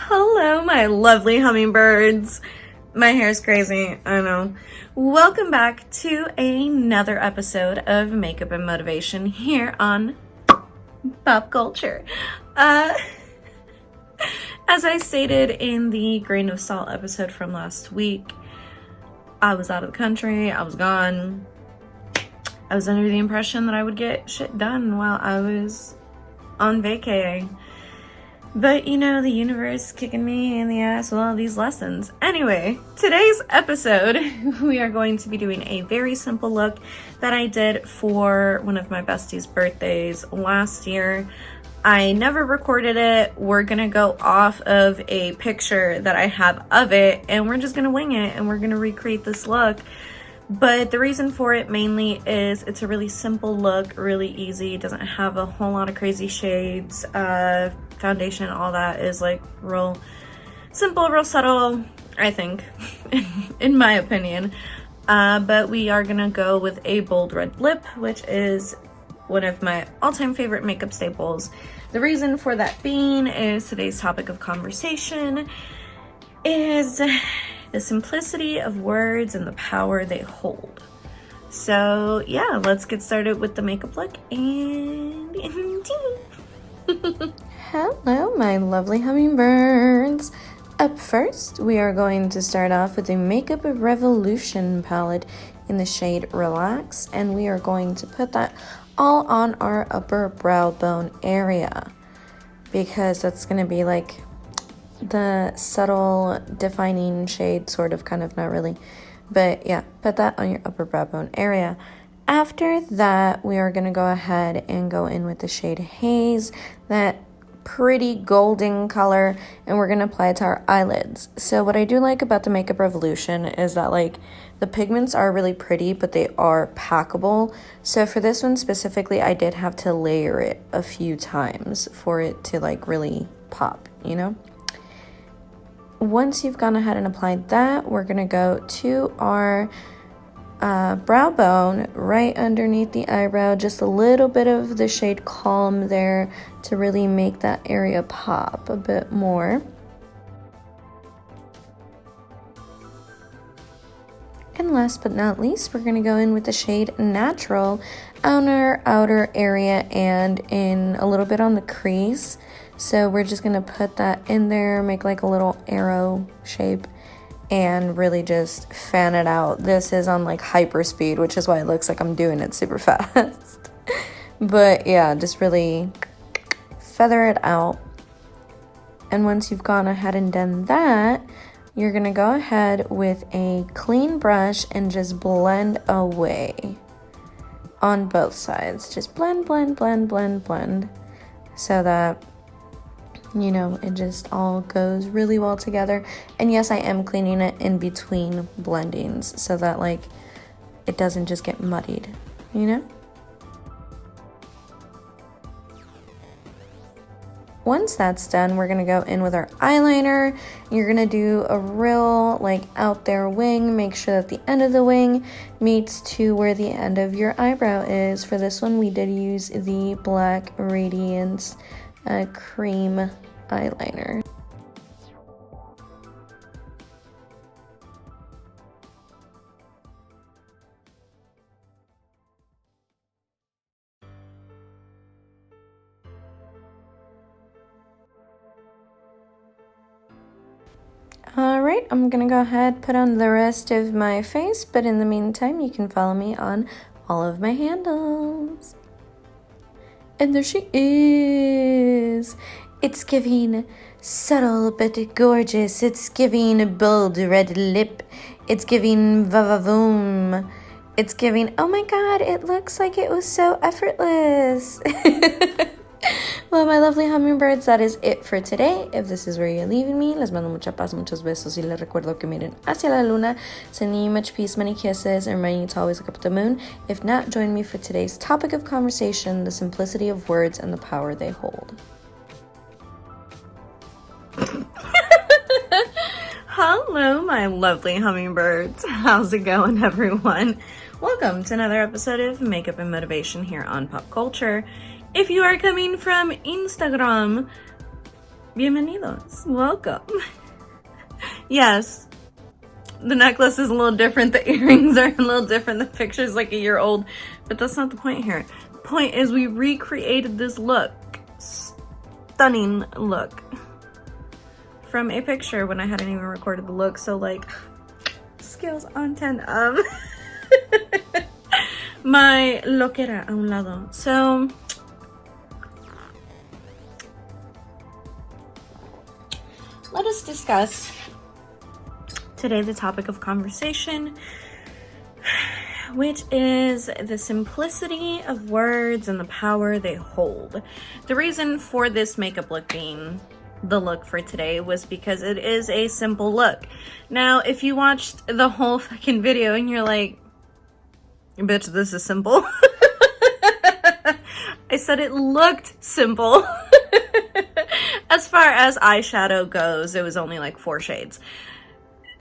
Hello, my lovely hummingbirds. My hair's crazy, I know. Welcome back to another episode of Makeup and Motivation here on Pop Culture. As I stated in the Grain of Salt episode from last week, I was out of the country, I was gone. I was under the impression that I would get shit done while I was on vacay. But you know, the universe kicking me in the ass with all these lessons. Anyway, today's episode, we are going to be doing a very simple look that I did for one of my bestie's birthdays last year. I never recorded it. We're gonna go off of a picture that I have of it, and we're just gonna wing it, and we're gonna recreate this look. But the reason for it mainly is it's a really simple look, really easy. It doesn't have a whole lot of crazy shades. Foundation, all that is like real simple, real subtle, I think, in my opinion. But we are gonna go with a bold red lip, which is one of my all-time favorite makeup staples. The reason for that being is today's topic of conversation is the simplicity of words and the power they hold. So yeah, let's get started with the makeup look and Hello, my lovely hummingbirds. Up first, we are going to start off with the Makeup Revolution palette in the shade Relax, and we are going to put that all on our upper brow bone area because that's going to be like the subtle defining shade, sort of, kind of, not really, but yeah, put that on your upper brow bone area. After that, we are going to go ahead and go in with the shade Haze, that pretty golden color, and we're going to apply it to our eyelids. So what I do like about the Makeup Revolution is that like the pigments are really pretty, but they are packable. So for this one specifically, I did have to layer it a few times for it to like really pop, you know? Once you've gone ahead and applied that, we're going to go to our brow bone right underneath the eyebrow, just a little bit of the shade Calm there to really make that area pop a bit more. And last but not least, we're going to go in with the shade Natural on our outer area and in a little bit on the crease. So we're just going to put that in there, make like a little arrow shape, and really just fan it out. This is on like hyper speed, which is why it looks like I'm doing it super fast. But yeah, just really feather it out. And once you've gone ahead and done that, you're gonna go ahead with a clean brush and just blend away on both sides. Just blend, blend, blend, blend, blend, so that, you know, it just all goes really well together. And yes, I am cleaning it in between blendings so that like it doesn't just get muddied, you know? Once that's done, we're gonna go in with our eyeliner. You're gonna do a real like out there wing. Make sure that the end of the wing meets to where the end of your eyebrow is. For this one, we did use the black Radiance Creme eyeliner. Alright, I'm gonna go ahead put on the rest of my face, but in the meantime, you can follow me on all of my handles. And there she is. It's giving subtle but gorgeous. It's giving bold red lip. It's giving va-va-voom. It's giving, oh my god, it looks like it was so effortless. Well, my lovely hummingbirds, that is it for today. If this is where you're leaving me, les mando mucha paz, muchos besos, y les recuerdo que miren hacia la luna. Sending you much peace, many kisses, and reminding you to always look up at the moon. If not, join me for today's topic of conversation, the simplicity of words and the power they hold. Hello, my lovely hummingbirds. How's it going, everyone? Welcome to another episode of Makeup and Motivation here on Pop Culture. If you are coming from Instagram, Bienvenidos. Welcome. Yes, the necklace is a little different. The earrings are a little different. The picture's like a year old. But that's not the point here. The point is we recreated this look. Stunning look. From a picture when I hadn't even recorded the look. So like, skills on 10. My loquera a un lado. So let us discuss today the topic of conversation, which is the simplicity of words and the power they hold. The reason for this makeup look being the look for today was because it is a simple look. Now, if you watched the whole fucking video and you're like, bitch, this is simple. I said it looked simple. As far as eyeshadow goes, it was only like 4 shades.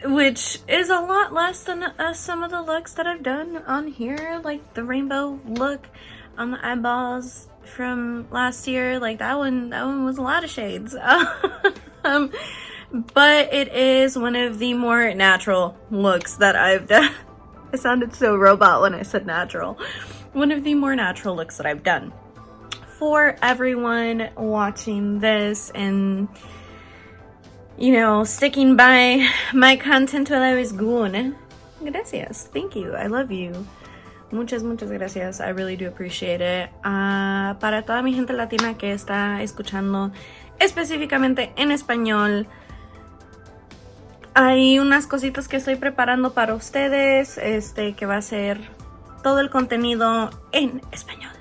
Which is a lot less than some of the looks that I've done on here. Like the rainbow look on the eyeballs from last year. Like that one was a lot of shades. But it is one of the more natural looks that I've done. I sounded so robot when I said natural. One of the more natural looks that I've done. For everyone watching this and, you know, sticking by my content while I was gone. Gracias. Thank you. I love you. Muchas gracias. I really do appreciate it. Para toda mi gente latina que está escuchando específicamente en español, hay unas cositas que estoy preparando para ustedes, que va a ser todo el contenido en español.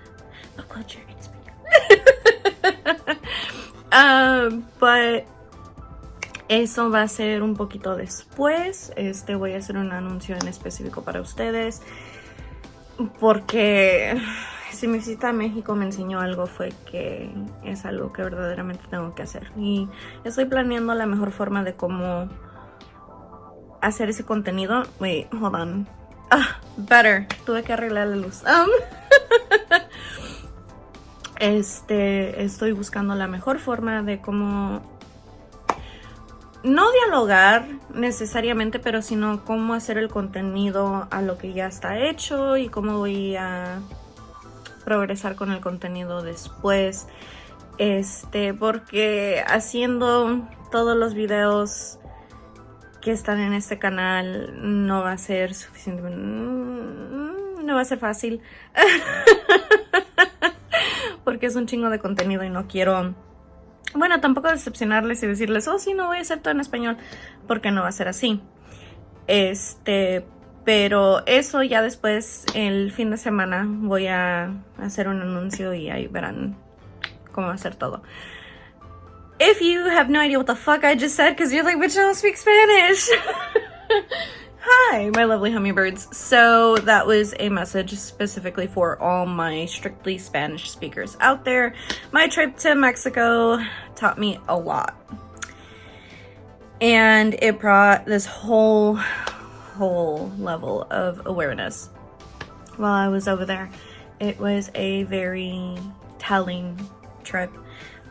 Pop culture en español. But eso va a ser un poquito después. Voy a hacer un anuncio en específico para ustedes. Porque si mi visita a México me enseñó algo, fue que es algo que verdaderamente tengo que hacer. Y estoy planeando la mejor forma de cómo hacer ese contenido. Wait, hold on. Better. Tuve que arreglar la luz. Estoy buscando la mejor forma de cómo no dialogar necesariamente, pero sino cómo hacer el contenido a lo que ya está hecho y cómo voy a progresar con el contenido después. Porque haciendo todos los videos que están en este canal no va a ser suficientemente, no va a ser fácil. Porque es un chingo de contenido y no quiero, bueno, tampoco decepcionarles y decirles, oh sí, no voy a hacer todo en español, porque no va a ser así. Pero eso ya después, el fin de semana, voy a hacer un anuncio y ahí verán cómo hacer todo. If you have no idea what the fuck I just said, because you're like, bitch, I don't speak Spanish. Hi, my lovely hummingbirds. So that was a message specifically for all my strictly Spanish speakers out there. My trip to Mexico taught me a lot. And it brought this whole level of awareness while I was over there. It was a very telling trip.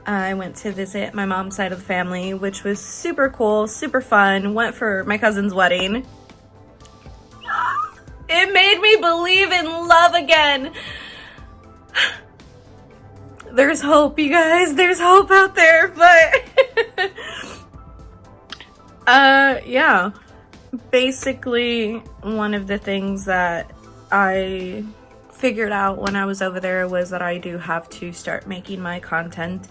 I went to visit my mom's side of the family, which was super cool, super fun. Went for my cousin's wedding. It made me believe in love again. There's hope, you guys. There's hope out there, but yeah. Basically, one of the things that I figured out when I was over there was that I do have to start making my content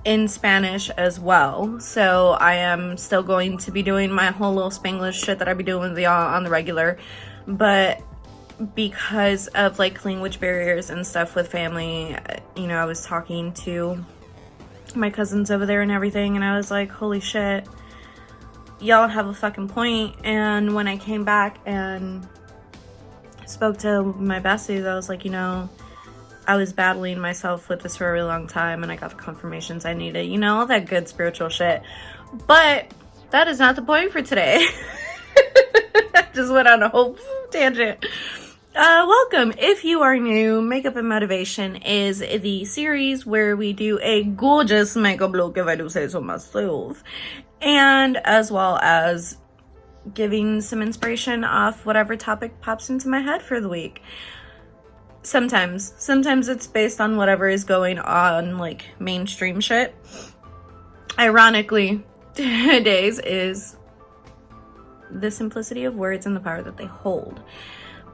in Spanish as well. So I am still going to be doing my whole little Spanglish shit that I be doing with y'all on the regular, but because of like language barriers and stuff with family, you know, I was talking to my cousins over there and everything, and I was like, holy shit, y'all have a fucking point. And when I came back and spoke to my besties, I was like, you know, I was battling myself with this for a really long time, and I got the confirmations I needed, you know, all that good spiritual shit. But that is not the point for today. Just went on a whole tangent. Welcome. If you are new, Makeup and Motivation is the series where we do a gorgeous makeup look, if I do say so myself, and as well as giving some inspiration off whatever topic pops into my head for the week. Sometimes it's based on whatever is going on, like mainstream shit. Ironically, today's is the simplicity of words and the power that they hold.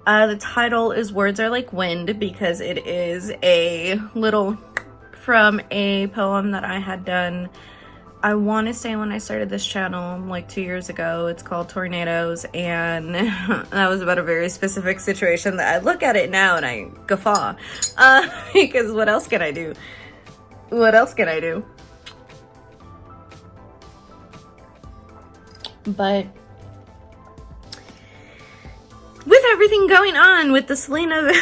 The title is Words Are Like Wind because it is a little from a poem that I had done, I want to say when I started this channel like 2 years ago. It's called Tornadoes, and that was about a very specific situation that I look at it now and I guffaw. Because what else can I do? But with everything going on with the Selena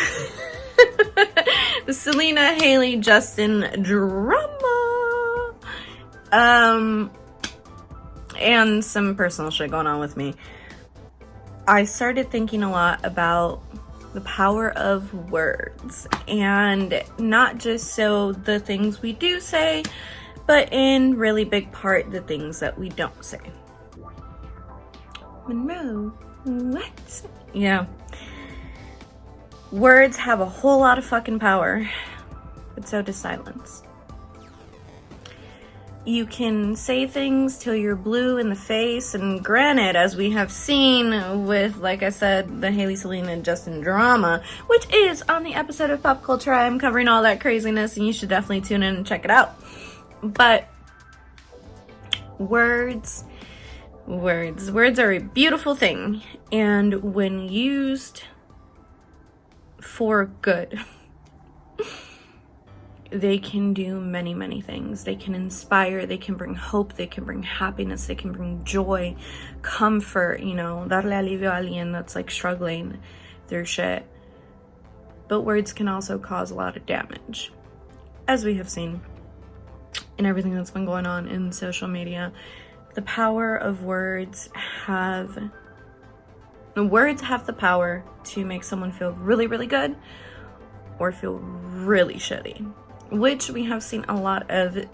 Hailey Justin drama, and some personal shit going on with me, I started thinking a lot about the power of words, and not just so the things we do say, but in really big part the things that we don't say. Monroe, what? Yeah. Words have a whole lot of fucking power, but so does silence. You can say things till you're blue in the face, and granted, as we have seen with, like I said, the Hailey, Selena, and Justin drama, which is on the episode of Pop Culture, I'm covering all that craziness, and you should definitely tune in and check it out. But words are a beautiful thing, and when used for good, they can do many, many things. They can inspire, they can bring hope, they can bring happiness, they can bring joy, comfort, darle alivio a alguien that's like struggling through shit. But words can also cause a lot of damage, as we have seen in everything that's been going on in social media. The power of words have the power to make someone feel really, really good or feel really shitty, which we have seen a lot of a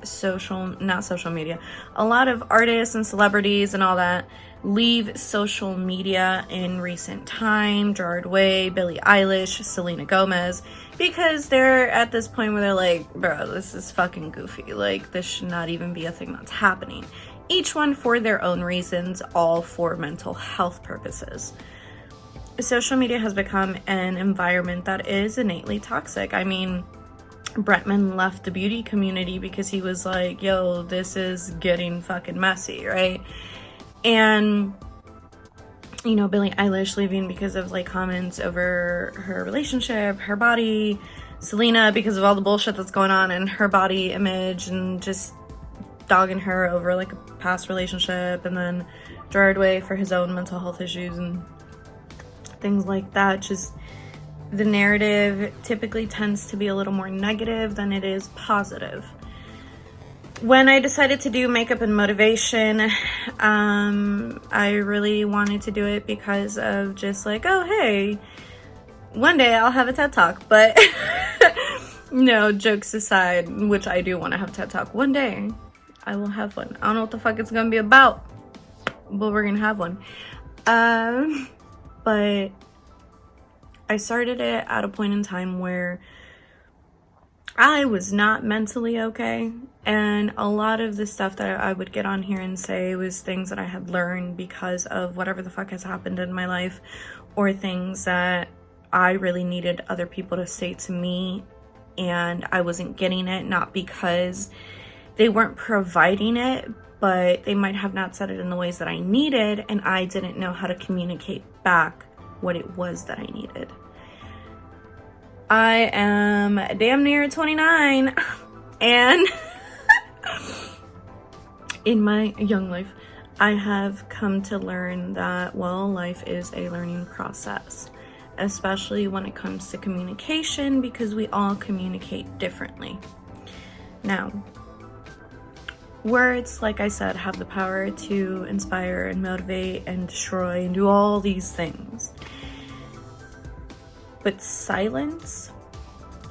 lot of artists and celebrities and all that leave social media in recent time. Gerard Way, Billie Eilish, Selena Gomez, because they're at this point where they're like, bro, this is fucking goofy. Like, this should not even be a thing that's happening. Each one for their own reasons, all for mental health purposes. Social media has become an environment that is innately toxic. I mean, Bretman left the beauty community because he was like, yo, this is getting fucking messy, right? And, Billie Eilish leaving because of like comments over her relationship, her body, Selena because of all the bullshit that's going on in her body image and just dogging her over like a past relationship, and then Gerard Way for his own mental health issues and things like that. Just the narrative typically tends to be a little more negative than it is positive. When I decided to do Makeup and Motivation, I really wanted to do it because of just like, oh hey, one day I'll have a TED Talk. But no, jokes aside, which I do want to have a TED Talk one day. I will have one. I don't know what the fuck it's gonna be about, but we're gonna have one. But I started it at a point in time where I was not mentally okay, and a lot of the stuff that I would get on here and say was things that I had learned because of whatever the fuck has happened in my life, or things that I really needed other people to say to me, and I wasn't getting it, not because they weren't providing it, but they might have not said it in the ways that I needed, and I didn't know how to communicate back what it was that I needed. I am damn near 29, and in my young life, I have come to learn that, well, life is a learning process, especially when it comes to communication, because we all communicate differently. Now, words, like I said, have the power to inspire and motivate and destroy and do all these things. but silence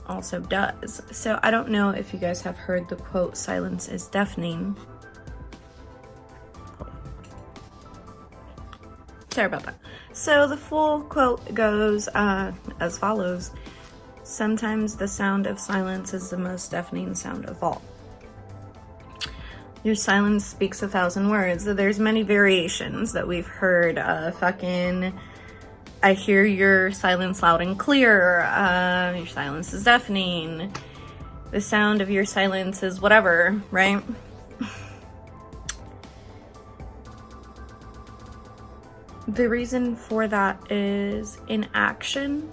also does. So I don't know if you guys have heard the quote, silence is deafening. Sorry about that. So the full quote goes as follows: sometimes the sound of silence is the most deafening sound of all. Your silence speaks 1,000 words. There's many variations that we've heard. I hear your silence loud and clear. Your silence is deafening. The sound of your silence is whatever, right? The reason for that is inaction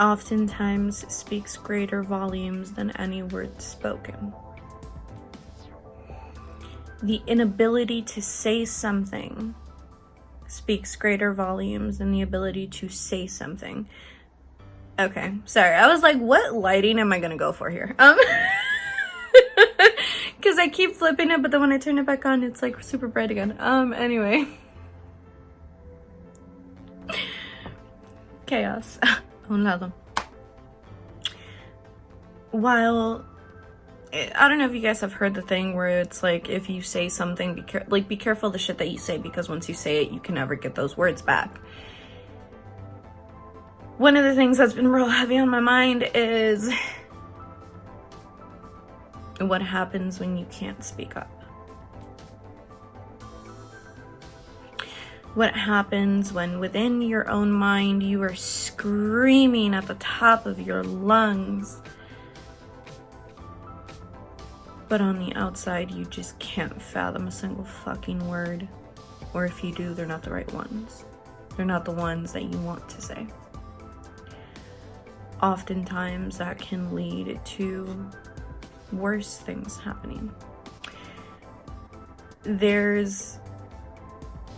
oftentimes speaks greater volumes than any words spoken. The inability to say something speaks greater volumes than the ability to say something. Okay, sorry. I was like, what lighting am I gonna go for here? Because I keep flipping it, but then when I turn it back on, it's like super bright again. Anyway. Chaos. Un lado. While, I don't know if you guys have heard the thing where it's like, if you say something, be careful the shit that you say, because once you say it, you can never get those words back. One of the things that's been real heavy on my mind is what happens when you can't speak up. What happens when within your own mind you are screaming at the top of your lungs, but on the outside you just can't fathom a single fucking word, or if you do, they're not the right ones. They're not the ones that you want to say. Oftentimes that can lead to worse things happening.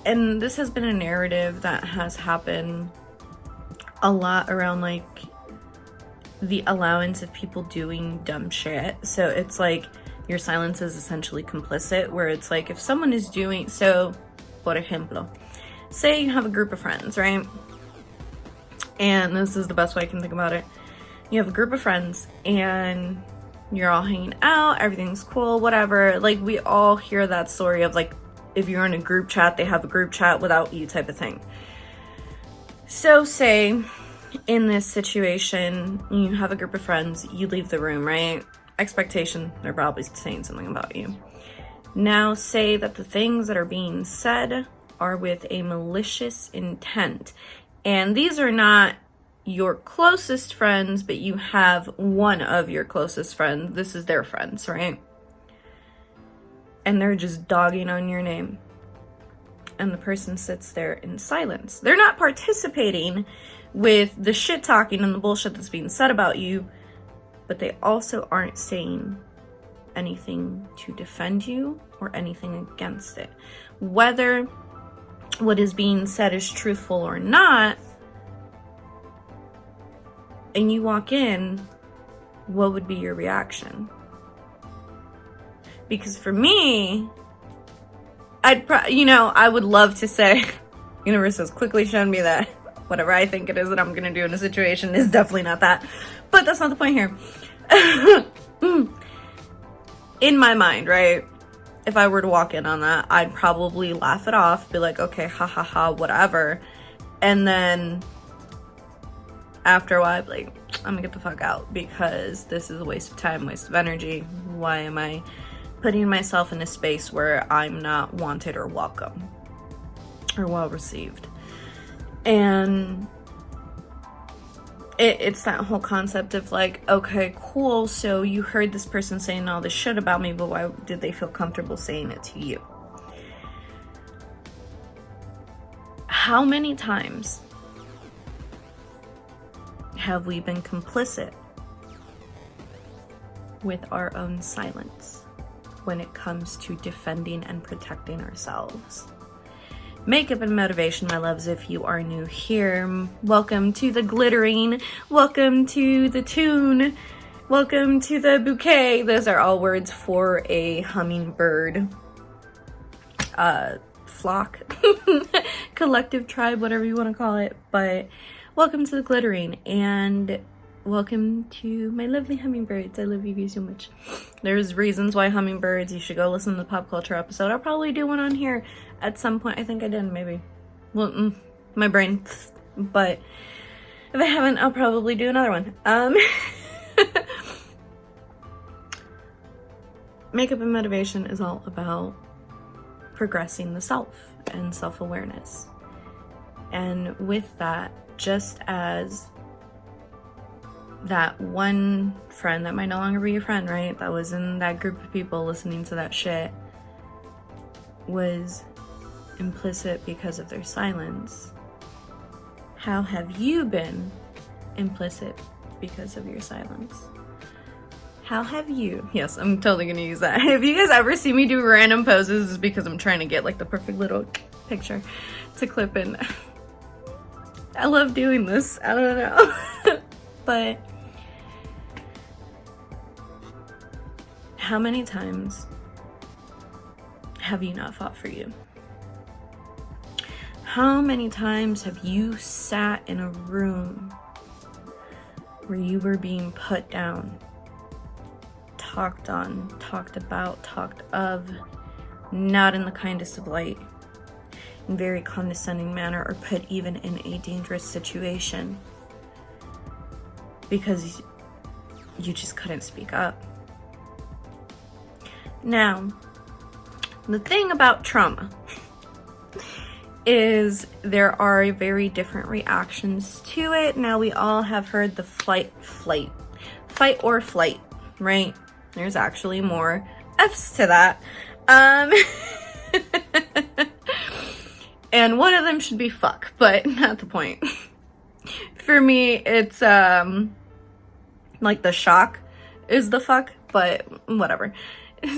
And this has been a narrative that has happened a lot around like the allowance of people doing dumb shit. So it's like your silence is essentially complicit, where it's like if someone is doing, so por ejemplo, say you have a group of friends, right? And this is the best way I can think about it. You have a group of friends and you're all hanging out, everything's cool, whatever. Like, we all hear that story of like, if you're in a group chat, they have a group chat without you type of thing. So say in this situation, you have a group of friends, you leave the room, right? Expectation, they're probably saying something about you. Now say that the things that are being said are with a malicious intent. And these are not your closest friends, but you have one of your closest friends. This is their friends, right? And they're just dogging on your name. And the person sits there in silence. They're not participating with the shit talking and the bullshit that's being said about you, but they also aren't saying anything to defend you or anything against it. Whether what is being said is truthful or not, and you walk in, what would be your reaction? Because for me, I would love to say, universe has quickly shown me that whatever I think it is that I'm gonna do in a situation is definitely not that. But that's not the point here. In my mind, right? If I were to walk in on that, I'd probably laugh it off, be like, okay, ha ha ha, whatever. And then after a while, I'd be like, I'm gonna get the fuck out, because this is a waste of time, waste of energy. Why am I putting myself in a space where I'm not wanted or welcome or well received? And it's that whole concept of like, okay, cool, so you heard this person saying all this shit about me, but why did they feel comfortable saying it to you? How many times have we been complicit with our own silence when it comes to defending and protecting ourselves? Makeup and motivation, my loves. If you are new here, welcome to the glittering, welcome to the tune, welcome to the bouquet. Those are all words for a hummingbird flock, collective tribe, whatever you want to call it. But welcome to the glittering, and welcome to my lovely hummingbirds. I love you guys so much. There's reasons why hummingbirds. You should go listen to the pop culture episode. I'll probably do one on here at some point. I think I did, maybe. Well, my brain. But if I haven't, I'll probably do another one. Makeup and motivation is all about progressing the self and self-awareness. And with that, just as that one friend that might no longer be your friend, right? That was in that group of people listening to that shit was implicit because of their silence. How have you been implicit because of your silence? How have you? Yes, I'm totally gonna use that. If you guys ever see me do random poses, it's because I'm trying to get like the perfect little picture to clip in. I love doing this. I don't know. But how many times have you not fought for you? How many times have you sat in a room where you were being put down, talked on, talked about, talked of, not in the kindest of light, in very condescending manner, or put even in a dangerous situation because you just couldn't speak up? Now, the thing about trauma is there are very different reactions to it. Now, we all have heard the fight or flight, right? There's actually more F's to that. And one of them should be fuck, but not the point. For me, it's like the shock is the fuck, but whatever.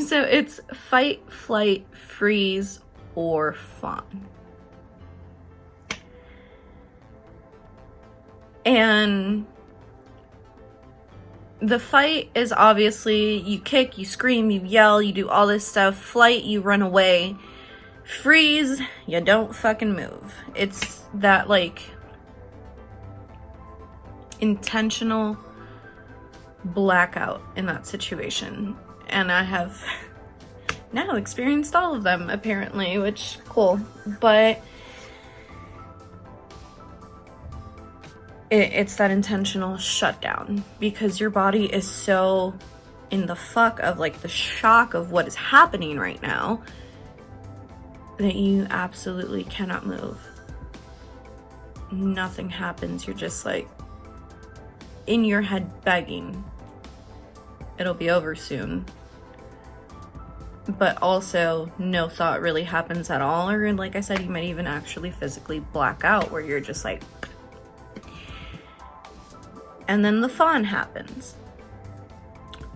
So it's fight, flight, freeze, or fawn. And the fight is obviously you kick, you scream, you yell, you do all this stuff. Flight, you run away. Freeze, you don't fucking move. It's that like intentional blackout in that situation. And I have now experienced all of them apparently, which cool. But it's that intentional shutdown because your body is so in the fuck of like the shock of what is happening right now that you absolutely cannot move. Nothing happens. You're just like in your head begging it'll be over soon, but also no thought really happens at all. Or like I said, you might even actually physically black out where you're just like. And then the fawn happens.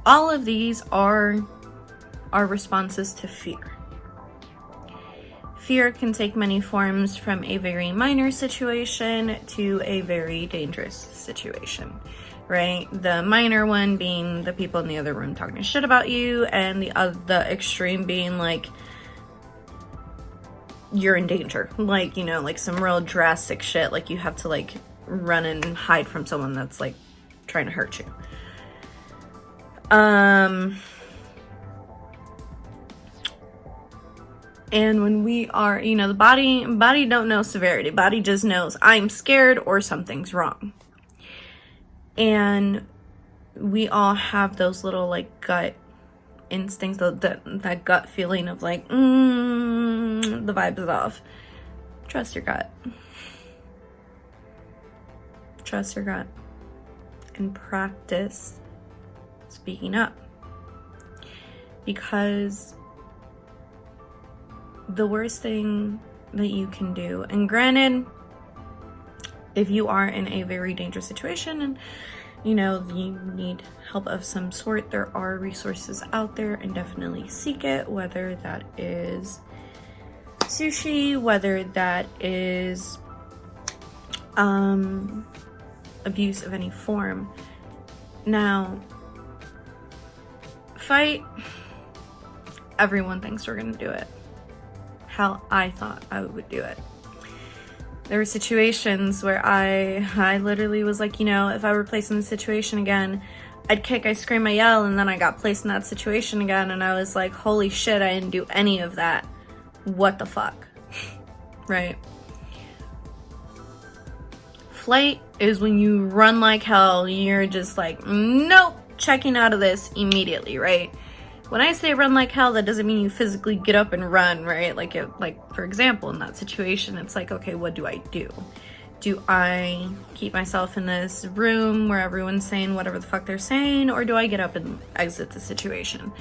All of these are our responses to fear. Fear can take many forms, from a very minor situation to a very dangerous situation, right? The minor one being the people in the other room talking shit about you, and the extreme being like you're in danger, like, you know, like some real drastic shit, like you have to like run and hide from someone that's like trying to hurt you. And when we are, you know, the body don't know severity. Body just knows I'm scared or something's wrong. And we all have those little like gut instincts, that gut feeling of like, the vibe is off. Trust your gut. Trust your gut. And practice speaking up. Because the worst thing that you can do, and granted, if you are in a very dangerous situation and you know you need help of some sort, there are resources out there, and definitely seek it, whether that is sushi, whether that is abuse of any form. Now, fight, everyone thinks we're gonna do it. how I thought I would do it. There were situations where I literally was like, you know, if I were placed in the situation again, I'd kick, I scream, I yell, and then I got placed in that situation again, and I was like, holy shit, I didn't do any of that. What the fuck? Right? Flight is when you run like hell, you're just like, nope, checking out of this immediately, right? When I say run like hell, that doesn't mean you physically get up and run, right? Like for example, in that situation, it's like, okay, what do I do? Do I keep myself in this room where everyone's saying whatever the fuck they're saying, or do I get up and exit the situation?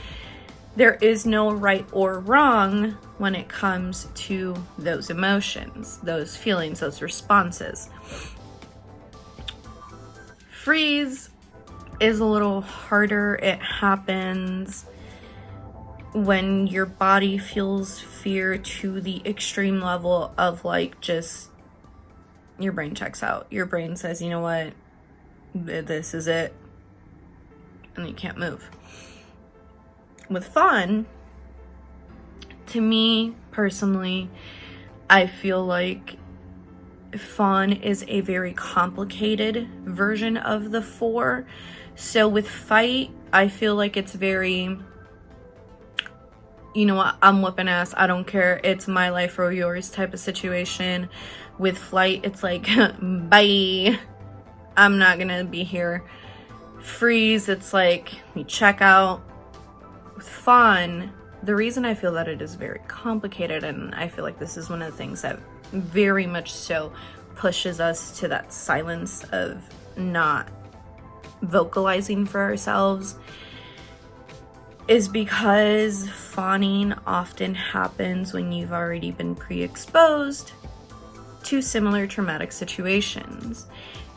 There is no right or wrong when it comes to those emotions, those feelings, those responses. Freeze is a little harder. It happens when your body feels fear to the extreme level of like just your brain checks out. Your brain says, you know what, this is it, and you can't move. With fawn, to me personally, I feel like fawn is a very complicated version of the 4. So with fight, I feel like it's very, you know what, I'm whooping ass, I don't care, it's my life or yours type of situation. With flight, it's like, bye, I'm not gonna be here. Freeze, it's like, we check out. With fawn, the reason I feel that it is very complicated, and I feel like this is one of the things that very much so pushes us to that silence of not vocalizing for ourselves, is because fawning often happens when you've already been pre-exposed to similar traumatic situations,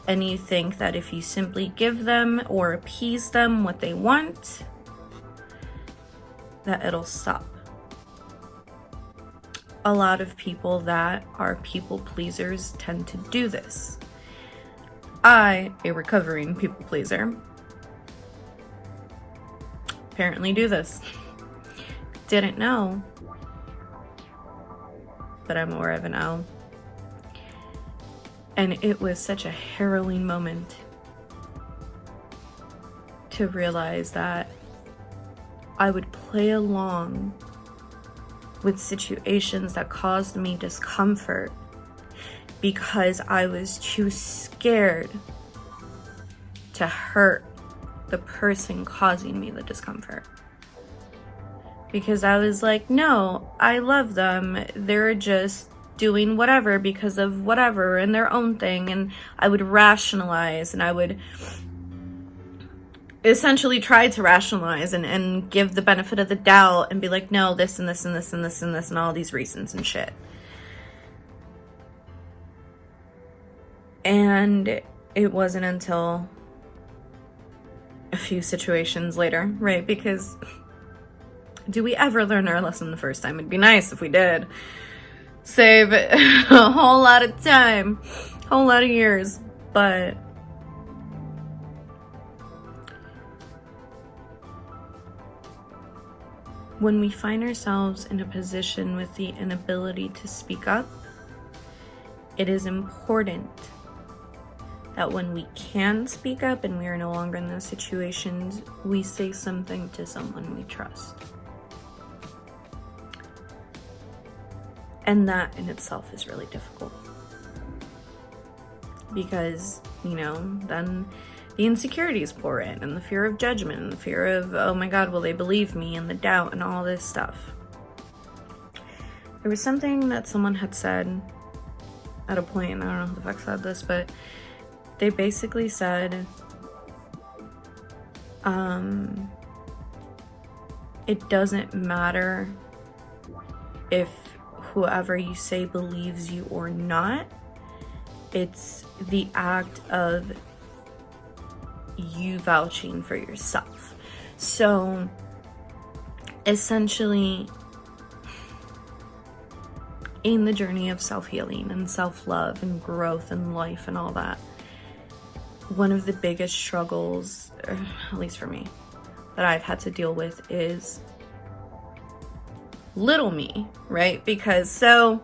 and you think that if you simply give them or appease them what they want, that it'll stop. A lot of people that are people pleasers tend to do this. I, a recovering people pleaser, apparently do this. Didn't know, but I'm aware of it now. And it was such a harrowing moment to realize that I would play along with situations that caused me discomfort because I was too scared to hurt the person causing me the discomfort. Because I was like, no, I love them. They're just doing whatever because of whatever and their own thing. And I would rationalize, and I would essentially try to rationalize and give the benefit of the doubt and be like, no, this and this and this and this and this and all these reasons and shit. And it wasn't until a few situations later, right? Because do we ever learn our lesson the first time? It'd be nice if we did. Save a whole lot of time, whole lot of years, but when we find ourselves in a position with the inability to speak up, it is important that when we can speak up and we are no longer in those situations, we say something to someone we trust. And that in itself is really difficult. Because, you know, then the insecurities pour in, and the fear of judgment, and the fear of, oh my God, will they believe me, and the doubt, and all this stuff. There was something that someone had said at a point, and I don't know who the fuck said this, but they basically said, it doesn't matter if whoever you say believes you or not. It's the act of you vouching for yourself. So essentially, in the journey of self-healing and self-love and growth and life and all that, one of the biggest struggles, at least for me, that I've had to deal with is little me, right? Because so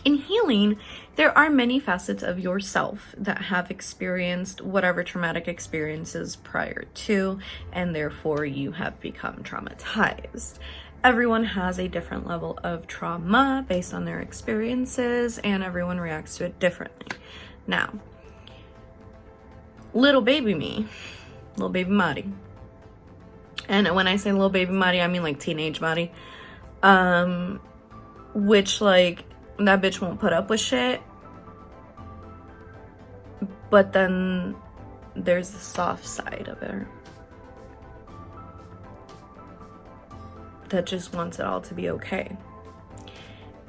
in healing, there are many facets of yourself that have experienced whatever traumatic experiences prior to, and therefore you have become traumatized. Everyone has a different level of trauma based on their experiences, and everyone reacts to it differently. Now, little baby me, little baby Mari, and when I say little baby Mari, I mean like teenage Mari, which like, that bitch won't put up with shit. But then there's the soft side of her that just wants it all to be okay.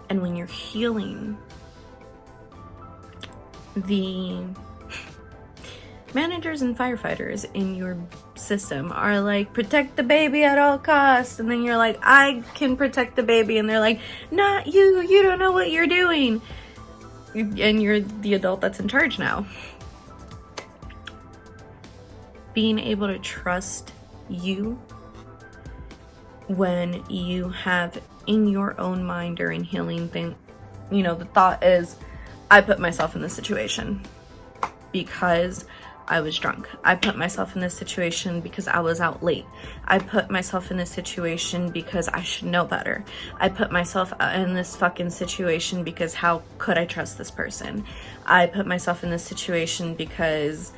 And when you're healing, the managers and firefighters in your system are like, protect the baby at all costs, and then you're like, I can protect the baby, and they're like, not you, you don't know what you're doing, and you're the adult that's in charge now. Being able to trust you when you have in your own mind during healing thing, you know, the thought is, I put myself in this situation because I was drunk. I put myself in this situation because I was out late. I put myself in this situation because I should know better. I put myself in this fucking situation because how could I trust this person? I put myself in this situation because,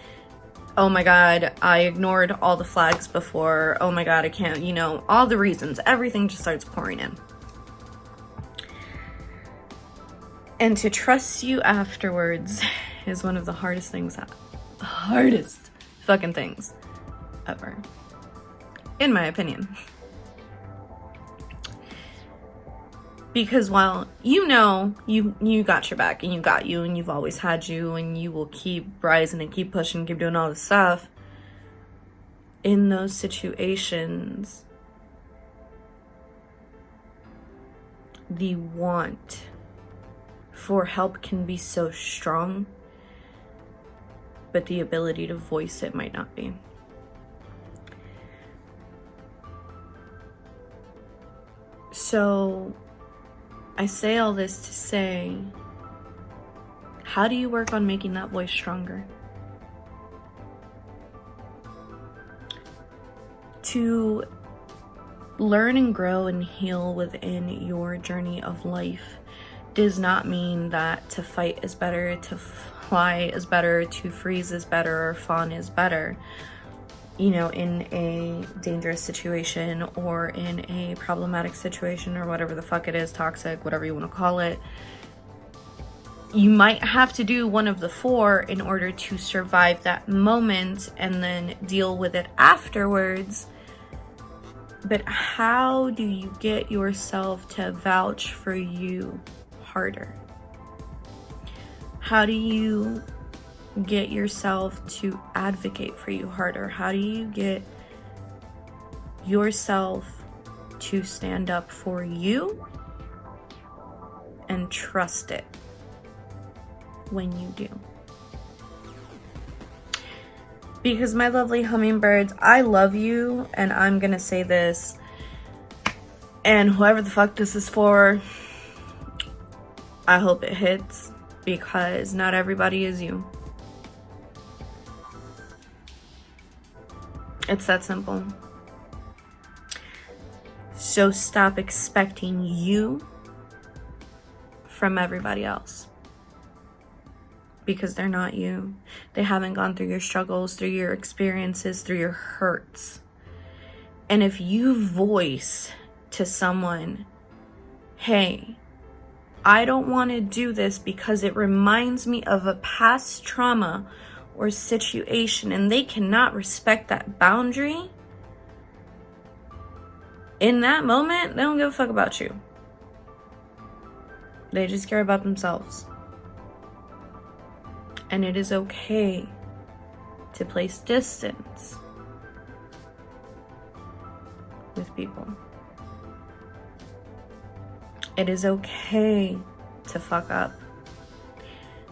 oh my God, I ignored all the flags before. Oh my God, I can't, you know, all the reasons. Everything just starts pouring in. And to trust you afterwards is one of the hardest fucking things ever, in my opinion. Because while you know you got your back, and you got you, and you've always had you, and you will keep rising and keep pushing and keep doing all this stuff, in those situations, the want for help can be so strong, but the ability to voice it might not be. So I say all this to say, how do you work on making that voice stronger? To learn and grow and heal within your journey of life does not mean that to fight is better, to fly is better, to freeze is better, or fawn is better. You know, in a dangerous situation or in a problematic situation or whatever the fuck it is, toxic, whatever you want to call it, you might have to do one of the four in order to survive that moment and then deal with it afterwards. But how do you get yourself to vouch for you harder? How do you get yourself to advocate for you harder? How do you get yourself to stand up for you and trust it when you do? Because my lovely hummingbirds, I love you, and I'm gonna say this, and whoever the fuck this is for, I hope it hits, because not everybody is you. It's that simple. So stop expecting you from everybody else, because they're not you. They haven't gone through your struggles, through your experiences, through your hurts. And if you voice to someone, hey, I don't want to do this because it reminds me of a past trauma or situation, and they cannot respect that boundary, in that moment, they don't give a fuck about you. They just care about themselves. And it is okay to place distance with people. It is okay to fuck up,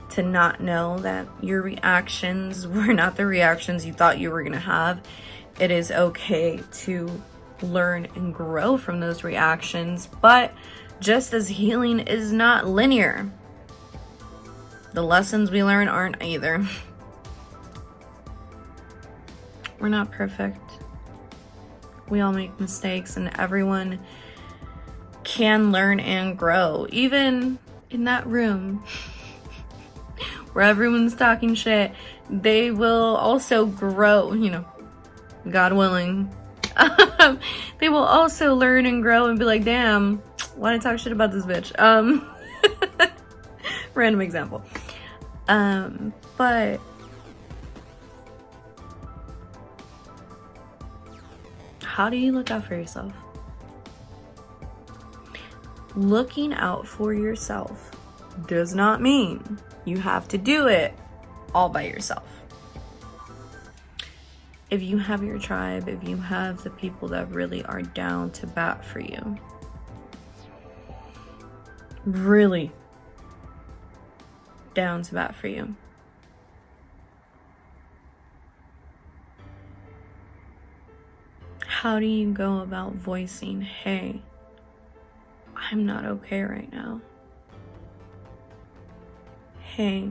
to not know that your reactions were not the reactions you thought you were gonna have. It is okay to learn and grow from those reactions. But just as healing is not linear, the lessons we learn aren't either. We're not perfect. We all make mistakes, and everyone can learn and grow. Even in that room where everyone's talking shit, they will also grow, you know, God willing. They will also learn and grow and be like, damn, why did I talk shit about this bitch? Random example. But how do you look out for yourself? Looking out for yourself does not mean you have to do it all by yourself. If you have your tribe, if you have the people that really are down to bat for you, really down to bat for you, how do you go about voicing, hey, I'm not okay right now? Hey,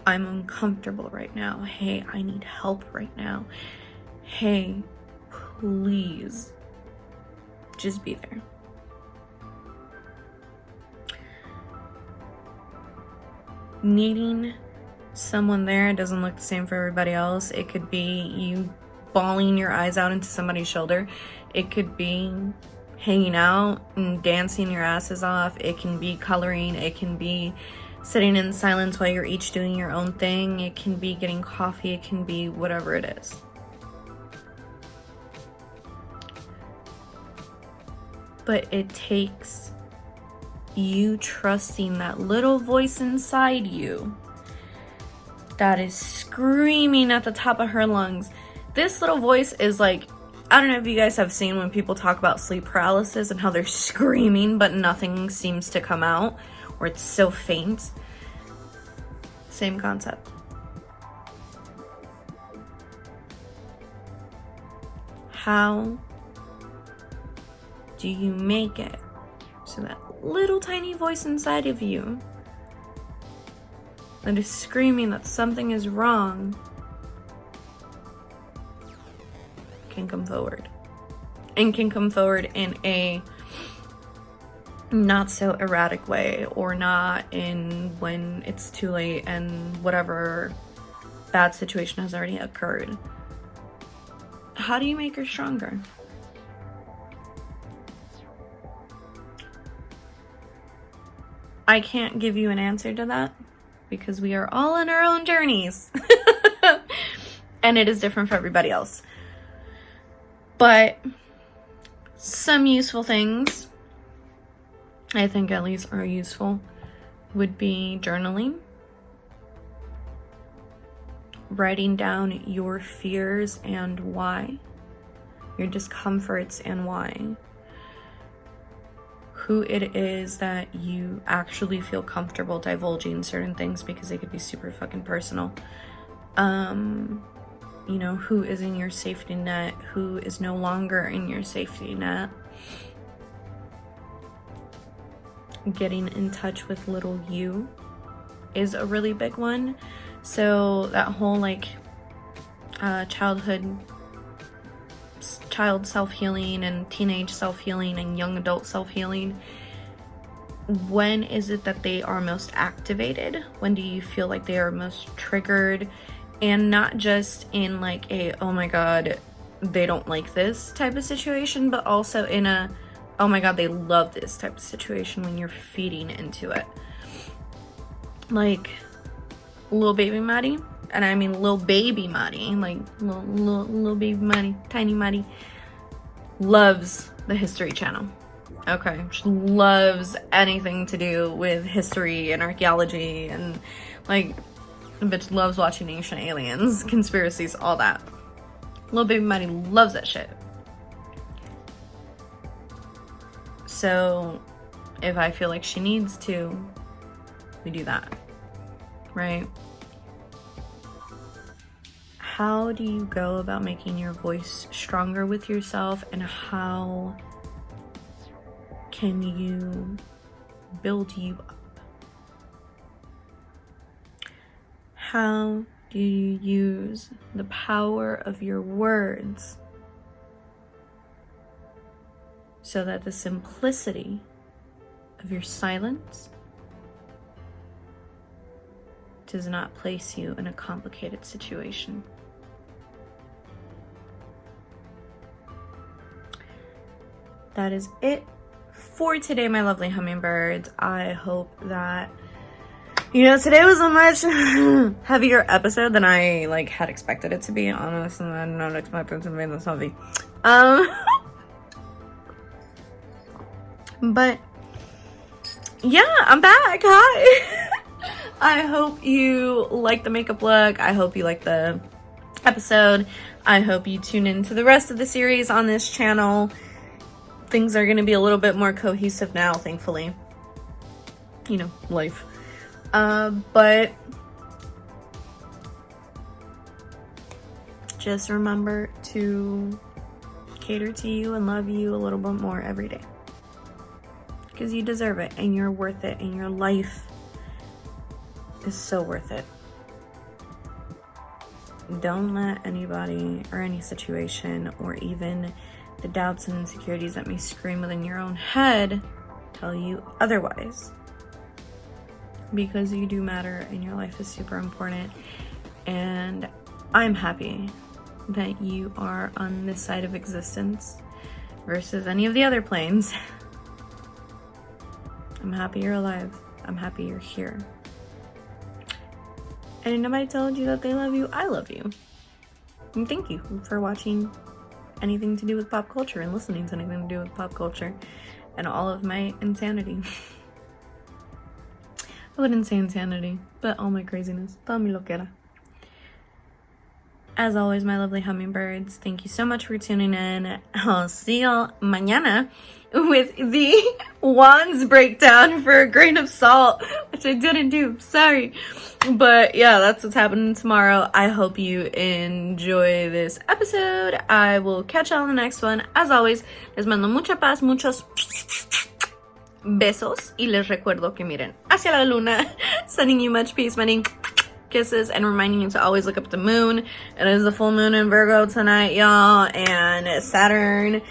I'm uncomfortable right now. Hey, I need help right now. Hey, please, just be there. Needing someone there doesn't look the same for everybody else. It could be you bawling your eyes out into somebody's shoulder. It could be hanging out and dancing your asses off. It can be coloring. It can be sitting in silence while you're each doing your own thing. It can be getting coffee. It can be whatever it is. But it takes you trusting that little voice inside you that is screaming at the top of her lungs. This little voice is like, I don't know if you guys have seen when people talk about sleep paralysis and how they're screaming but nothing seems to come out, or it's so faint. Same concept. How do you make it so that little tiny voice inside of you that is screaming that something is wrong can come forward, and can come forward in a not so erratic way, or not in when it's too late and whatever bad situation has already occurred? How do you make her stronger? I can't give you an answer to that because we are all on our own journeys and it is different for everybody else. But some useful things, I think at least are useful, would be journaling, writing down your fears and why, your discomforts and why, who it is that you actually feel comfortable divulging certain things, because they could be super fucking personal. You know, who is in your safety net, who is no longer in your safety net. Getting in touch with little you is a really big one. So that whole like child self-healing and teenage self-healing and young adult self-healing, when is it that they are most activated? When do you feel like they are most triggered? And not just in like a, oh my god, they don't like this type of situation, but also in a, oh my god, they love this type of situation when you're feeding into it. Like little baby Maddie, and I mean little baby Maddie, like little baby Maddie, tiny Maddie, loves the History Channel. Okay, she loves anything to do with history and archaeology, and like, the bitch loves watching ancient aliens, conspiracies, all that. Little baby Maddie loves that shit. So if I feel like she needs to, we do that, right? how do you go about making your voice stronger with yourself, and how can you build you up? How do you use the power of your words so that the simplicity of your silence does not place you in a complicated situation? That is it for today, my lovely hummingbirds. I hope that, today was a much heavier episode than I had expected it to be, honestly. I did not expect it to be this heavy. But yeah, I'm back. Hi. I hope you like the makeup look. I hope you like the episode. I hope you tune into the rest of the series on this channel. Things are going to be a little bit more cohesive now, thankfully. Life. But just remember to cater to you and love you a little bit more every day. Because you deserve it, and you're worth it, and your life is so worth it. Don't let anybody or any situation or even the doubts and insecurities that may scream within your own head tell you otherwise. Because you do matter and your life is super important. And I'm happy that you are on this side of existence versus any of the other planes. I'm happy you're alive. I'm happy you're here. And if nobody told you that they love you, I love you. And thank you for watching anything to do with pop culture and listening to anything to do with pop culture and all of my insanity. I wouldn't say insanity, but all my craziness. Toda mi loquera. As always, my lovely hummingbirds, thank you so much for tuning in. I'll see y'all mañana with the wands breakdown for a grain of salt, which I didn't do. Sorry. But yeah, that's what's happening tomorrow. I hope you enjoy this episode. I will catch y'all on the next one. As always, les mando mucha paz, muchos besos. Y les recuerdo que miren hacia la luna. Sending you much peace, many kisses, and reminding you to always look up at the moon. It is the full moon in Virgo tonight, y'all, and Saturn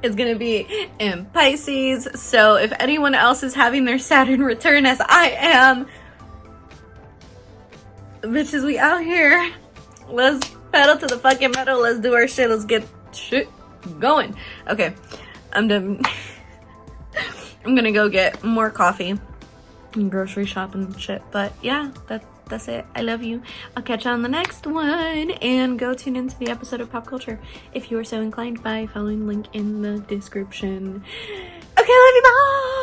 is gonna be in Pisces. So if anyone else is having their Saturn return as I am, bitches, we out here. Let's pedal to the fucking metal. Let's do our shit. Let's get shit going. Okay, I'm done. I'm gonna go get more coffee and grocery shop and shit. But yeah, that's it. I love you. I'll catch you on the next one, and go tune into the episode of Pop Culture if you are so inclined by following the link in the description. Okay, love you, bye.